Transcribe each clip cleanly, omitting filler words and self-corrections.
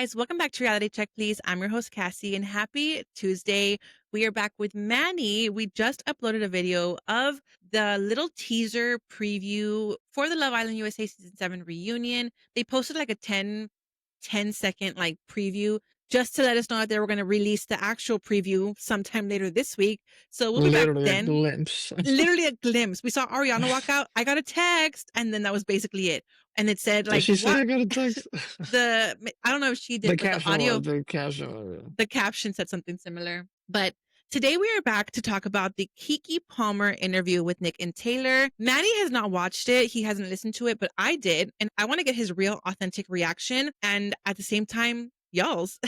guys, welcome back to Reality Check, Please. I'm your host, Cassie, and happy Tuesday. We are back with Manny. We just uploaded a video of the little teaser preview for the Love Island USA Season 7 reunion. They posted like a 10-second like preview just to let us know that they were going to release the actual preview sometime later this week. So we'll be back Literally a then. glimpse. Literally a glimpse. We saw Ariana walk out. I got a text, and then that was basically it. And it said Did like she say what I got a text? I don't know if she did, but the audio, The caption. the caption said something similar. But today we are back to talk about the Keke Palmer interview with Nic and Taylor. Manny has not watched it. He hasn't listened to it, but I did. And I want to get his real authentic reaction. And at the same time, y'all's.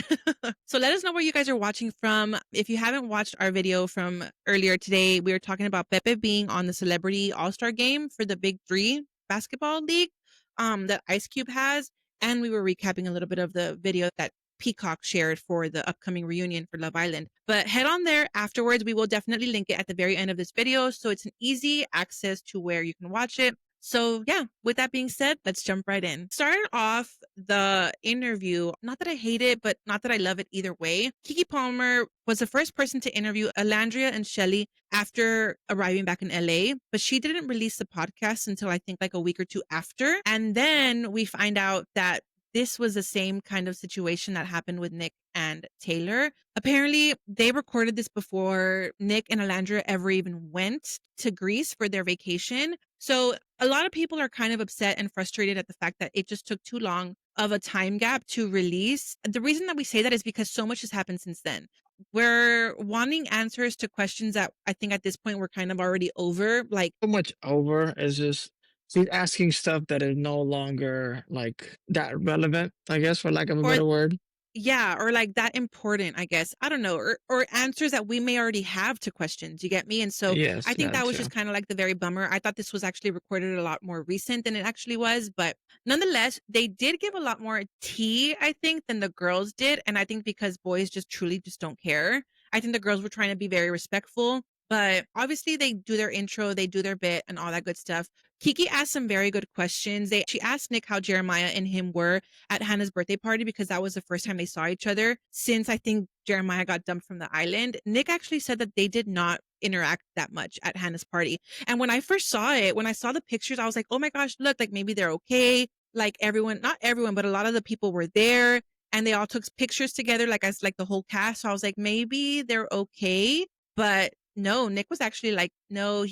So let us know where you guys are watching from. If you haven't watched our video from earlier today, we were talking about Pepe being on the Celebrity All-Star game for the Big Three basketball league that Ice Cube has. And we were recapping a little bit of the video that Peacock shared for the upcoming reunion for Love Island. But head on there afterwards. We will definitely link it at the very end of this video. So it's an easy access to where you can watch it. So yeah, with that being said, let's jump right in. Started off the interview, not that I hate it, but not that I love it either way. Keke Palmer was the first person to interview Alandria and Shelly after arriving back in LA, but she didn't release the podcast until I think like a week or two after. And then we find out that this was the same kind of situation that happened with Nic and Taylor. Apparently, they recorded this before Nic and Alandria ever even went to Greece for their vacation. So a lot of people are kind of upset and frustrated at the fact that it just took too long of a time gap to release. The reason that we say that is because so much has happened since then. We're wanting answers to questions that I think at this point we're kind of already over. Like, So much over is just she's asking stuff that is no longer like that relevant, I guess, for lack of a or better word. yeah, or like that important, I guess. I don't know, or answers that we may already have to questions. You get me? And so Yes, I think that that was just too. kind of like the very bummer. I thought this was actually recorded a lot more recent than it actually was, but nonetheless, they did give a lot more tea, I think, than the girls did. And I think because boys just truly just don't care. I think the girls were trying to be very respectful. But obviously, they do their intro, they do their bit, and all that good stuff. Kiki asked some very good questions. She asked Nic how Jeremiah and him were at Hannah's birthday party because that was the first time they saw each other since I think Jeremiah got dumped from the island. Nic actually said that they did not interact that much at Hannah's party. And when I first saw it, when I saw the pictures, I was like, oh my gosh, look, like maybe they're okay. Like everyone, not everyone, but a lot of the people were there and they all took pictures together, like as like the whole cast. So I was like, maybe they're okay. But no, Nic was actually like, no,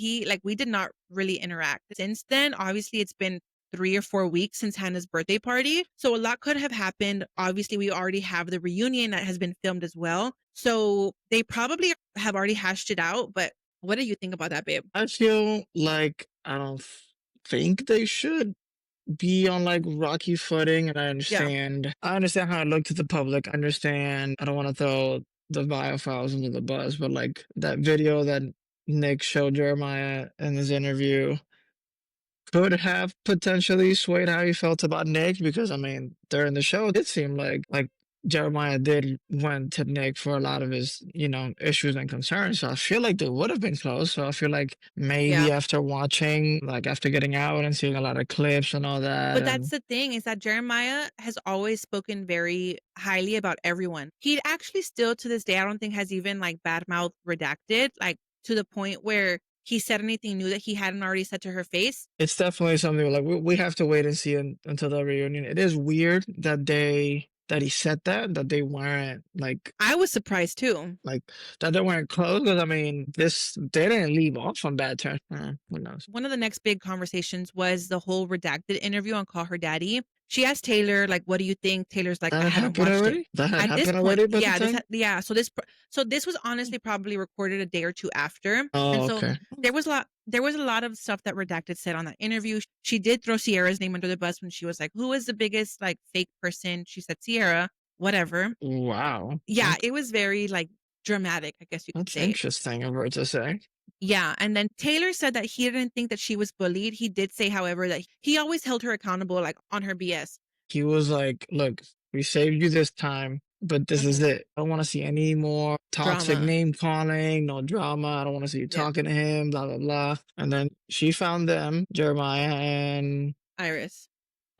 we did not really interact. Since then, obviously, it's been 3 or 4 weeks since Hannah's birthday party. So a lot could have happened. Obviously, we already have the reunion that has been filmed as well. So they probably have already hashed it out. But what do you think about that, babe? I feel like I don't think they should be on like rocky footing, and Yeah. I understand how it looked to the public. I understand I don't want to throw the files under the bus, but like that video that Nic showed Jeremiah in his interview could have potentially swayed how he felt about Nic, because I mean during the show it seemed like Jeremiah did went to Nic for a lot of his, issues and concerns. So I feel like they would have been close. So I feel like maybe Yeah. after getting out and seeing a lot of clips and all that, But that's and the thing is that Jeremiah has always spoken very highly about everyone. He actually still to this day, I don't think has even like badmouth Redacted, like to the point where he said anything new that he hadn't already said to her face. it's definitely something like we have to wait and see until the reunion. It is weird that he said that they weren't I was surprised too. like that they weren't close, because I mean they didn't leave off on bad terms. Who knows? One of the next big conversations was the whole Redacted interview on Call Her Daddy. She asked Taylor, like, what do you think? Taylor's like, That I had haven't happened watched it. already. That had At this happened point, already by the yeah, time. so this was honestly probably recorded a day or two after. And Oh, so okay. there was a lot of stuff that Redacted said on that interview. She did throw Cierra's name under the bus when she was like, who is the biggest like fake person? She said Cierra, whatever. Wow. Yeah, it was very like dramatic, I guess you could That's say. interesting of her to say. Yeah. And then Taylor said that he didn't think that she was bullied. He did say, however, that he always held her accountable, like on her BS. He was like, "Look, we saved you this time, but this is it. I don't want to see any more toxic Drama. name calling, no drama. I don't want to see you Yeah. talking to him, blah blah blah." And then she found them, Jeremiah and Iris.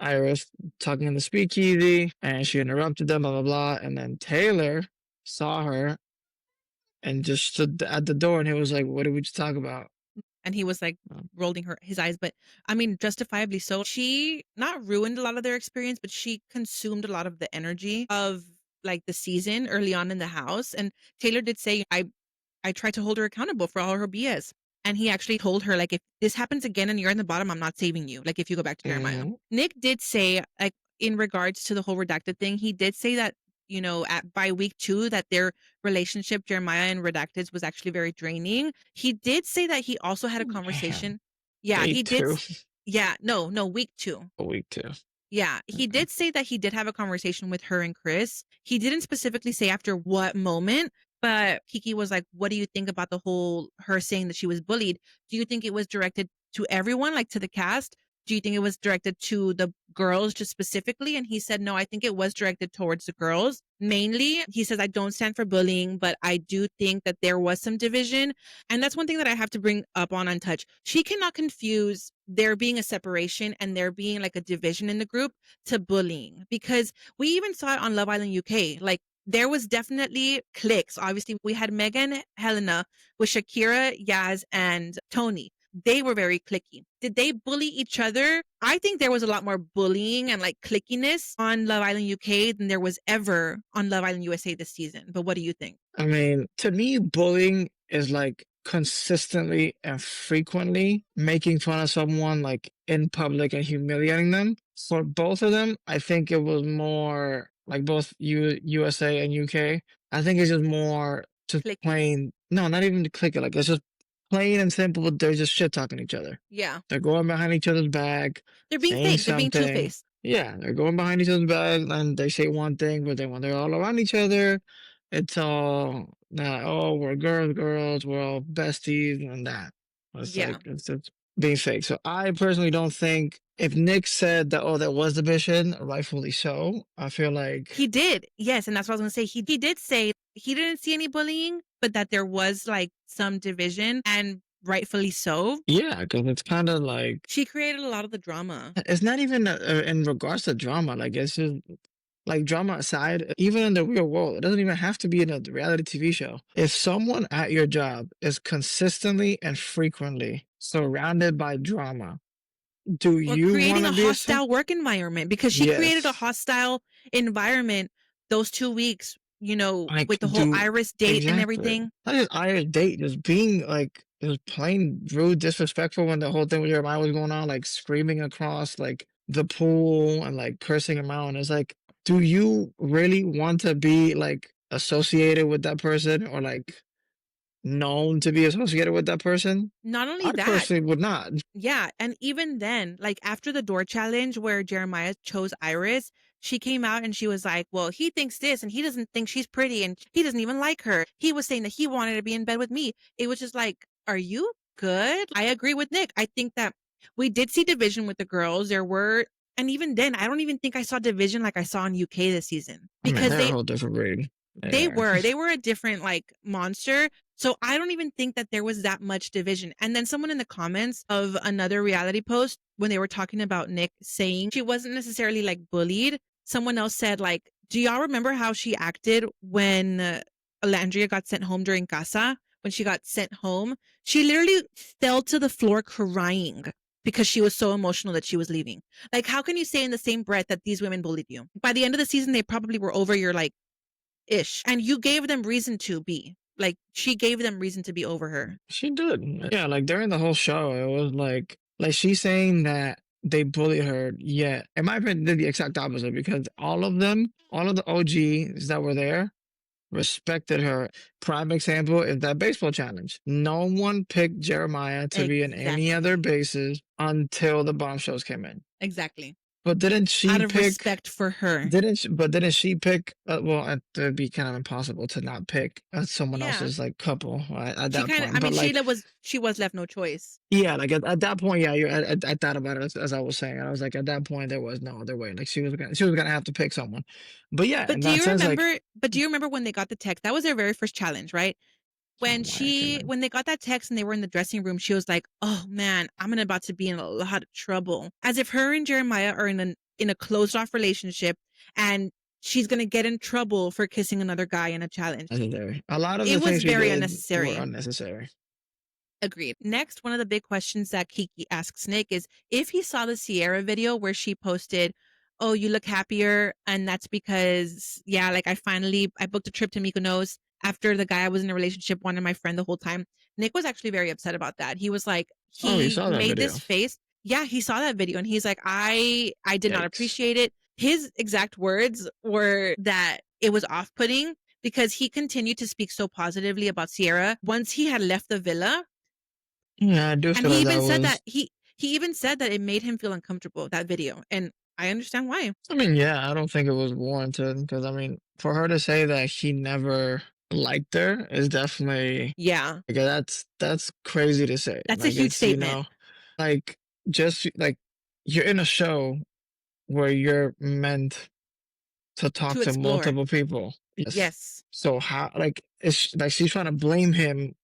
Iris talking in the speakeasy, and she interrupted them, blah blah blah. And then Taylor saw her and just stood at the door, and he was like, "What did we just talk about?" And he was like Um, rolling his eyes, but I mean, justifiably so. She not ruined a lot of their experience, but she consumed a lot of the energy of like the season early on in the house. And Taylor did say, I tried to hold her accountable for all her BS. And he actually told her, like, if this happens again and you're in the bottom, I'm not saving you. Like, if you go back to Jeremiah. mhm. Nick did say, like, in regards to the whole redacted thing, he did say that, at by week 2, that their relationship, Jeremiah and Redacted's, was actually very draining. He did say that he also had a Damn. conversation. Yeah, Day he did. two, Yeah, no, week 2. a week two. Yeah, he Okay. did say that he did have a conversation with her and Chris. He didn't specifically say after what moment, but Kiki was like, "What do you think about the whole her saying that she was bullied? Do you think it was directed to everyone, like to the cast? Do you think it was directed to the girls just specifically?" And he said, "No, I think it was directed towards the girls. Mainly, he says, I don't stand for bullying, but I do think that there was some division." And that's one thing that I have to bring up on Untouched. She cannot confuse there being a separation and there being like a division in the group to bullying, because we even saw it on Love Island UK. Like, there was definitely cliques. Obviously, we had Megan, Helena with Shakira, Yaz, and Tony. They were very clicky. Did they bully each other? I think there was a lot more bullying and like clickiness on Love Island UK than there was ever on Love Island USA this season. But what do you think? I mean, to me, bullying is like consistently and frequently making fun of someone like in public and humiliating them. For both of them, I think it was more like both USA and UK. I think it's just more just Clicky. plain, no, not even to click it. Like it's just plain and simple. They're just shit talking each other. Yeah. They're going behind each other's back, They're being saying fake. They're being two something. faced. Yeah, they're going behind each other's back and they say one thing, but then when they're all around each other, it's all that, oh, we're girls, we're all besties and that. It's like, Yeah. it's just being fake. So I personally don't think if Nick said that, oh, that was the mission, rightfully so, I feel like, He did. Yes. And that's what I was going to say. He did say he didn't see any bullying, but that there was like some division, and rightfully so. yeah, because it's kind of like, She created a lot of the drama. it's not even in regards to drama. Like, it's just like drama aside, even in the real world, it doesn't even have to be in a reality TV show. If someone at your job is consistently and frequently surrounded by drama, do Or you want creating to a be a hostile work environment, because she created a Yes. hostile environment those 2 weeks, Like, with the whole do Iris date and exactly. everything. Not just Irish date, just being like, just plain rude, disrespectful when the whole thing with Jeremiah was going on, like screaming across like the pool and like cursing him out. And it's like, do you really want to be like associated with that person or like known to be associated with that person? Not only I that, personally would not. yeah, and even then, like after the door challenge where Jeremiah chose Iris, she came out and she was like, "Well, he thinks this and he doesn't think she's pretty and he doesn't even like her. He was saying that he wanted to be in bed with me." It was just like, "Are you good?" I agree with Nick. I think that we did see division with the girls. There were, and even then, I don't even think I saw division like I saw in UK this season, I mean, because they're a whole different breed. they Yeah. were. They were a different like monster. So I don't even think that there was that much division. And then someone in the comments of another reality post, when they were talking about Nick saying she wasn't necessarily like bullied, someone else said like, "Do y'all remember how she acted when Alandria got sent home during Casa? When she got sent home, she literally fell to the floor crying because she was so emotional that she was leaving." Like, how can you say in the same breath that these women bullied you? By the end of the season, they probably were over your like ish. And you gave them reason to be. Like, she gave them reason to be over her. She did. Yeah, like during the whole show, it was like she's saying that they bully her. Yeah, in my opinion, did the exact opposite because all of them, all of the OGs that were there, respected her. Prime example is that baseball challenge. No one picked Jeremiah to be in any other Exactly. bases until the bombshells came in. Exactly. But didn't she Out of pick? respect for her. Didn't she pick? Well, it'd be kind of impossible to not pick someone Yeah. else's like couple at She that kind of, point. I mean, But like, she was left no choice. yeah, like at that point, yeah, I thought about it as I was saying. I was like, at that point, there was no other way. Like she was gonna have to pick someone. But yeah, in that sense, like, But do you remember when they got the text? That was their very first challenge, right? oh my goodness, When they got that text and they were in the dressing room, she was like, "Oh man, I'm about to be in a lot of trouble." As if her and Jeremiah are in a in a closed off relationship and she's going to get in trouble for kissing another guy in a challenge. Necessary. A lot of the It was things she very did were unnecessary. unnecessary. Agreed. Next, one of the big questions that Kiki asks Nick is if he saw the Cierra video where she posted, "Oh, you look happier," and that's because, yeah, like I booked a trip to Mykonos after the guy I was in a relationship wanted my friend the whole time. Nick was actually very upset about that. He was like, Oh, you he saw that made this video. face. Yeah, he saw that video and he's like, I did not Yikes. appreciate it. His exact words were that it was off-putting because he continued to speak so positively about Cierra once he had left the villa, Yeah, I do and feel like that was. he even said that it made him feel uncomfortable, that video, and I understand why. I mean, yeah, I don't think it was warranted because I mean, for her to say that he never liked her is definitely Yeah, like that's crazy to say. that's a Like huge it's statement like just like you're in a show where you're meant to talk to to explore. multiple people. Yes. Yes. So how like it's like she's trying to blame him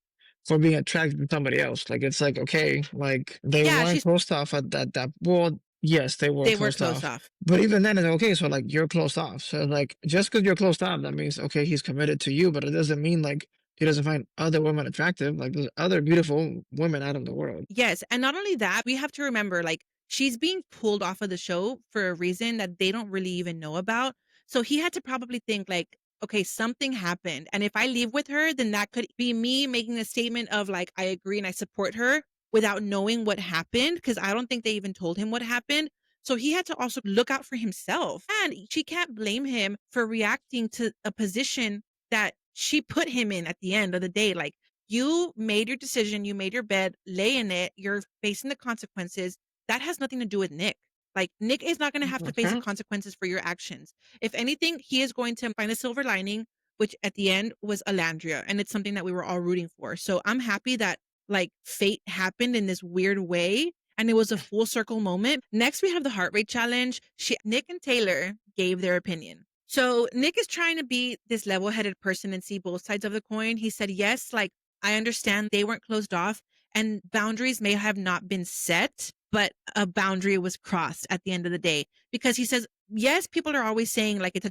for being attracted to somebody else. Like it's like okay, like they Yeah, weren't closed off at that. Well, yes, they were they were closed closed off, off. but even then, it's okay. So like you're closed off. So like just because you're closed off, that means okay, he's committed to you, but it doesn't mean like he doesn't find other women attractive. Like there's other beautiful women out in the world. Yes, and not only that, we have to remember, like, she's being pulled off of the show for a reason that they don't really even know about. So he had to probably think like, okay, something happened, and if I leave with her, then that could be me making a statement of like, I agree and I support her without knowing what happened because I don't think they even told him what happened. So he had to also look out for himself. And she can't blame him for reacting to a position that she put him in at the end of the day. Like, you made your decision, you made your bed, lay in it, you're facing the consequences. That has nothing to do with Nick. Like, Nick is not going to have to face the Okay. consequences for your actions. If anything, he is going to find a silver lining, which at the end was Alandria. And it's something that we were all rooting for. So I'm happy that like fate happened in this weird way. And it was a full circle moment. Next, we have the heart rate challenge. Nick and Taylor gave their opinion. So Nick is trying to be this level headed person and see both sides of the coin. He said, yes, like, I understand they weren't closed off and boundaries may have not been set, but a boundary was crossed at the end of the day because he says, yes, people are always saying like it's a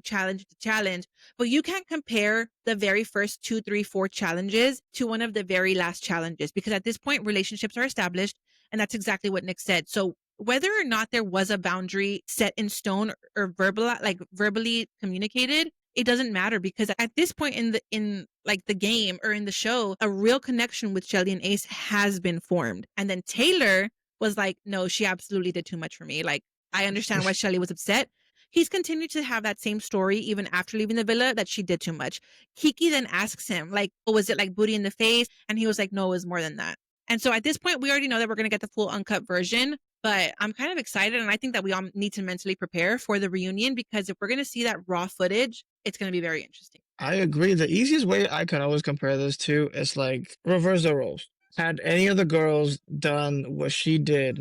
challenge, but you can't compare the very first 2, 3, 4 challenges to one of the very last challenges because at this point, relationships are established. And that's exactly what Nick said. So whether or not there was a boundary set in stone or verbally communicated, it doesn't matter because at this point in like the game or in the show, a real connection with Shelly and Ace has been formed. And then Taylor was like, no, she absolutely did too much for me. Like, I understand why Shelly was upset. He's continued to have that same story even after leaving the villa that she did too much. Kiki then asks him, like, oh, was it like booty in the face? And he was like, no, it was more than that. And so at this point, we already know that we're going to get the full uncut version, but I'm kind of excited. And I think that we all need to mentally prepare for the reunion because if we're going to see that raw footage, it's going to be very interesting. I agree. The easiest way I can always compare this to is like reverse the roles. Had any of the girls done what she did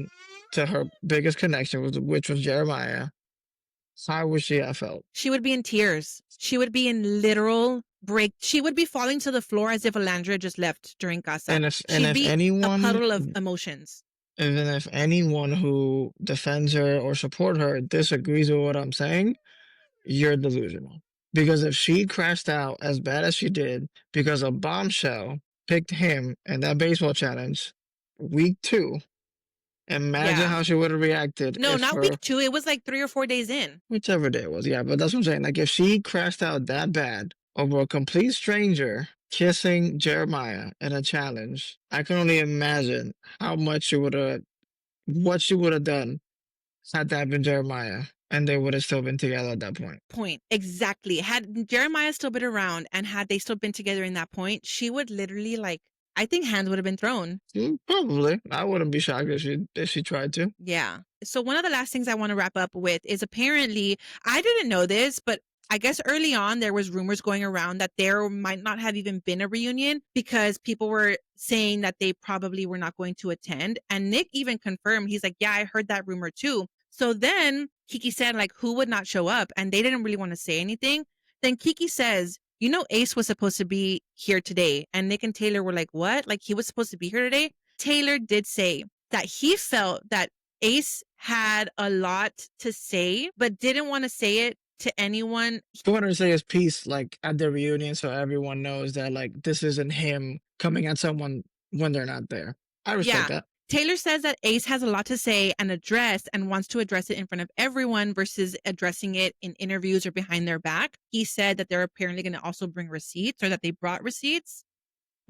to her biggest connection, which was Jeremiah, how would she have felt? She would be in tears. She would be in literal break. She would be falling to the floor as if Alandra just left during casa. And She'd if be a anyone, puddle of emotions. even if anyone who defends her or support her disagrees with what I'm saying, you're delusional. Because if she crashed out as bad as she did because a bombshell picked him in that baseball challenge, week 2, imagine Yeah. how she would have reacted No, if not her, week 2. It was like 3 or 4 days in. whichever day it was. Yeah, but that's what I'm saying. Like if she crashed out that bad over a complete stranger kissing Jeremiah in a challenge, I can only imagine how much she would have, what she would have done had that been Jeremiah, and they would have still been together at that point. Point. Exactly. Had Jeremiah still been around and had they still been together in that point, she would literally like, I think hands would have been thrown. Probably. I wouldn't be shocked if she tried to. Yeah. So one of the last things I want to wrap up with is apparently, I didn't know this, but I guess early on there was rumors going around that there might not have even been a reunion because people were saying that they probably were not going to attend. And Nick even confirmed, he's like, yeah, I heard that rumor too. So then Kiki said, like, who would not show up? And they didn't really want to say anything. Then Kiki says, you know, Ace was supposed to be here today. And Nick and Taylor were like, what? Like, he was supposed to be here today? Taylor did say that he felt that Ace had a lot to say, but didn't want to say it to anyone. He wanted to say his piece like at the reunion so everyone knows that like this isn't him coming at someone when they're not there. I respect Yeah. that. Taylor says that Ace has a lot to say and address and wants to address it in front of everyone versus addressing it in interviews or behind their back. He said that they're apparently going to also bring receipts, or that they brought receipts.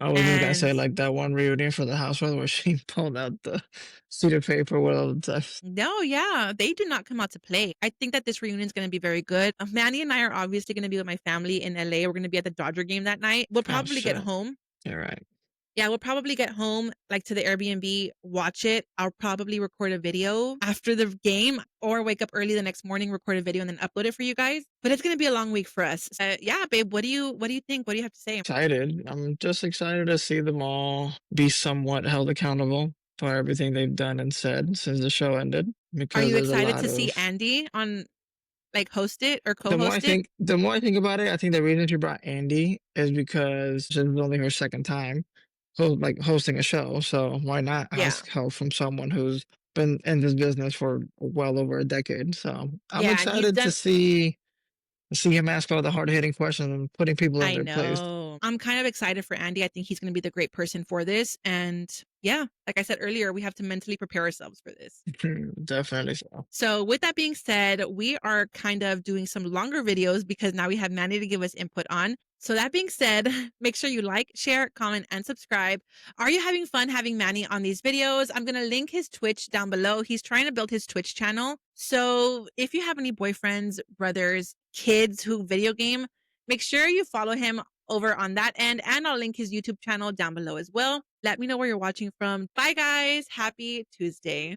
I was just gonna And say like that one reunion for the housework where she pulled out the sheet of paper with all the text. no, yeah, they do not come out to play. I think that this reunion is going to be very good. Manny and I are obviously going to be with my family in LA. We're going to be at the Dodger game that night. We'll Oh probably get shit. home. You're right. Yeah, we'll probably get home, like to the Airbnb, watch it. I'll probably record a video after the game, or wake up early the next morning, record a video, and then upload it for you guys. But it's gonna be a long week for us. Yeah, babe, what do you think? What do you have to say? Excited. I'm just excited to see them all be somewhat held accountable for everything they've done and said since the show ended. Are Because you there's a excited lot to see of Andy on, like, host it or the more I co-host it? think the more I think about it, I think the reason she brought Andy is because this is only her second time hosting a show. So why not Yeah, ask help from someone who's been in this business for well over a decade? So I'm yeah, and he's excited to done. see him ask all the hard hitting questions and putting people in I their place. know. I'm kind of excited for Andy. I think he's going to be the great person for this. And yeah, like I said earlier, we have to mentally prepare ourselves for this. Definitely so. So with that being said, we are kind of doing some longer videos because now we have Manny to give us input on. So that being said, make sure you like, share, comment, and subscribe. Are you having fun having Manny on these videos? I'm going to link his Twitch down below. He's trying to build his Twitch channel. So if you have any boyfriends, brothers, kids who video game, make sure you follow him over on that end. And I'll link his YouTube channel down below as well. Let me know where you're watching from. Bye, guys. Happy Tuesday.